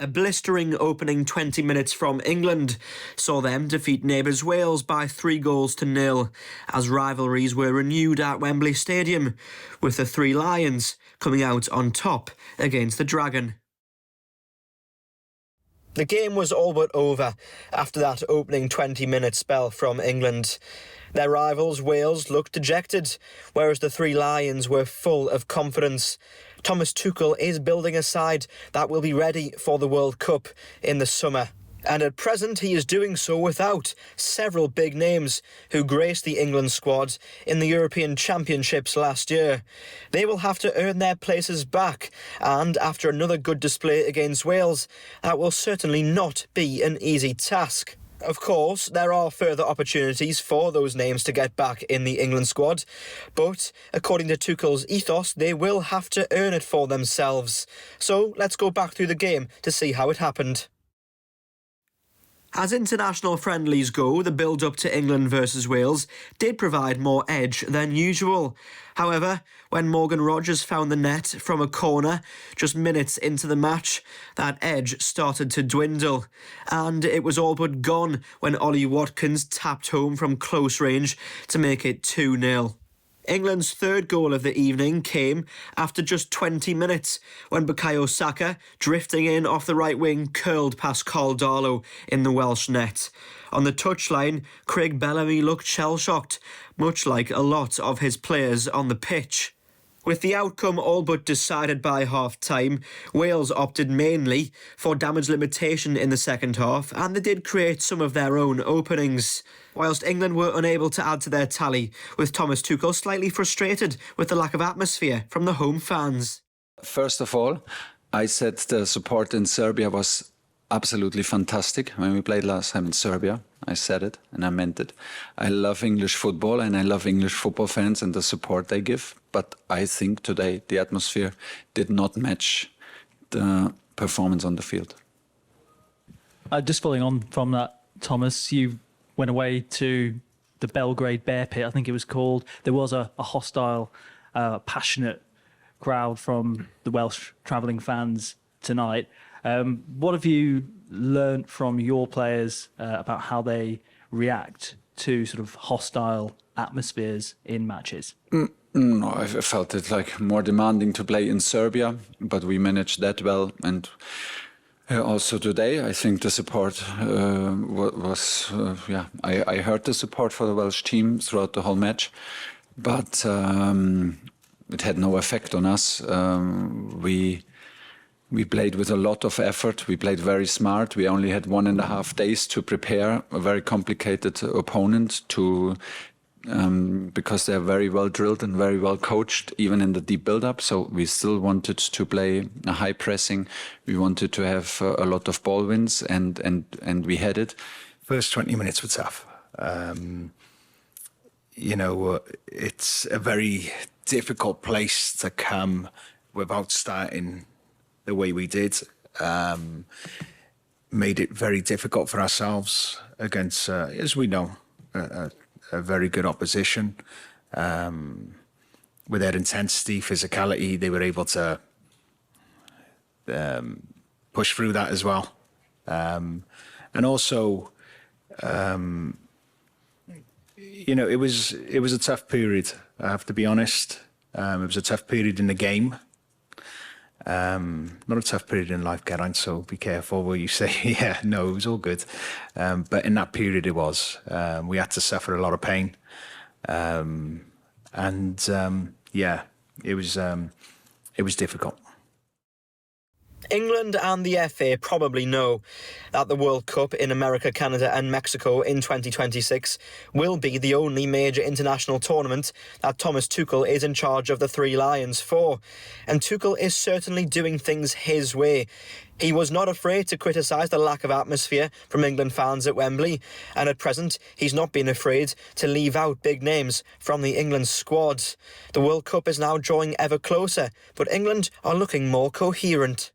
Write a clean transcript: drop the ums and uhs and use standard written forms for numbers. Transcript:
A blistering opening 20 minutes from England saw them defeat neighbours Wales by 3-0 as rivalries were renewed at Wembley Stadium, with the Three Lions coming out on top against the Dragon. The game was all but over after that opening 20-minute spell from England. Their rivals, Wales, looked dejected, whereas the Three Lions were full of confidence. Thomas Tuchel is building a side that will be ready for the World Cup in the summer. And at present, he is doing so without several big names who graced the England squad in the European Championships last year. They will have to earn their places back, and after another good display against Wales, that will certainly not be an easy task. Of course, there are further opportunities for those names to get back in the England squad, but according to Tuchel's ethos, they will have to earn it for themselves. So let's go back through the game to see how it happened. As international friendlies go, the build-up to England versus Wales did provide more edge than usual. However, when Morgan Rogers found the net from a corner just minutes into the match, that edge started to dwindle, and it was all but gone when Ollie Watkins tapped home from close range to make it 2-0. England's third goal of the evening came after just 20 minutes when Bukayo Saka, drifting in off the right wing, curled past Carl Darlow in the Welsh net. On the touchline, Craig Bellamy looked shell-shocked, much like a lot of his players on the pitch. With the outcome all but decided by half-time, Wales opted mainly for damage limitation in the second half, and they did create some of their own openings, whilst England were unable to add to their tally, with Thomas Tuchel slightly frustrated with the lack of atmosphere from the home fans. First of all, I said the support in Serbia was absolutely fantastic. When we played last time in Serbia, I said it and I meant it. I love English football and I love English football fans and the support they give. But I think today the atmosphere did not match the performance on the field. Just following on from that, Thomas, you went away to the Belgrade Bear Pit, I think it was called. There was a hostile, passionate crowd from the Welsh travelling fans tonight. What have you learnt from your players about how they react to sort of hostile atmospheres in matches? No, I felt it like more demanding to play in Serbia, but we managed that well. And also today, I think the support was, I heard the support for the Welsh team throughout the whole match, but it had no effect on us. We played with a lot of effort. We played very smart. We only had 1.5 days to prepare a very complicated opponent because they're very well drilled and very well coached, even in the deep build-up. So we still wanted to play a high pressing. We wanted to have a lot of ball wins, and we had it. First 20 minutes were tough. It's a very difficult place to come without starting the way we did. Made it very difficult for ourselves against, as we know, a very good opposition. With their intensity, physicality, they were able to push through that as well. And also, it was a tough period, I have to be honest. It was a tough period in the game. Not a tough period in life, Geraint, so be careful what you say. Yeah, no, it was all good. But in that period it was. We had to suffer a lot of pain. It was difficult. England and the FA probably know that the World Cup in America, Canada and Mexico in 2026 will be the only major international tournament that Thomas Tuchel is in charge of the Three Lions for. And Tuchel is certainly doing things his way. He was not afraid to criticise the lack of atmosphere from England fans at Wembley, and at present he's not been afraid to leave out big names from the England squad. The World Cup is now drawing ever closer, but England are looking more coherent.